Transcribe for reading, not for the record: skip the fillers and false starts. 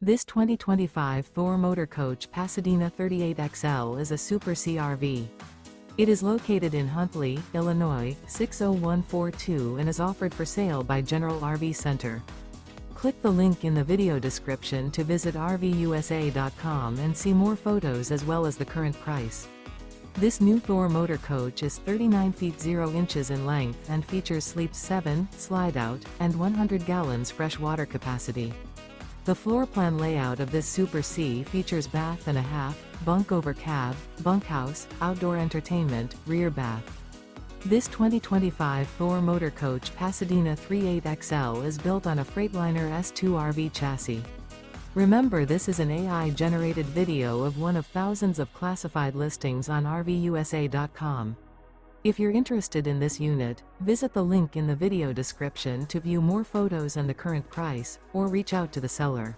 This 2025 Thor Motor Coach Pasadena 38XL is a Super CRV. It is located in Huntley, Illinois, 60142 and is offered for sale by General RV Center. Click the link in the video description to visit RVUSA.com and see more photos as well as the current price. This new Thor Motor Coach is 39 feet 0 inches in length and features sleeps 7, slide-out, and 100 gallons fresh water capacity. The floor plan layout of this Super C features bath and a half, bunk over cab, bunkhouse, outdoor entertainment, rear bath. This 2025 Thor Motor Coach Pasadena 38XL is built on a Freightliner S2RV chassis. Remember, this is an AI-generated video of one of thousands of classified listings on RVUSA.com. If you're interested in this unit, visit the link in the video description to view more photos and the current price, or reach out to the seller.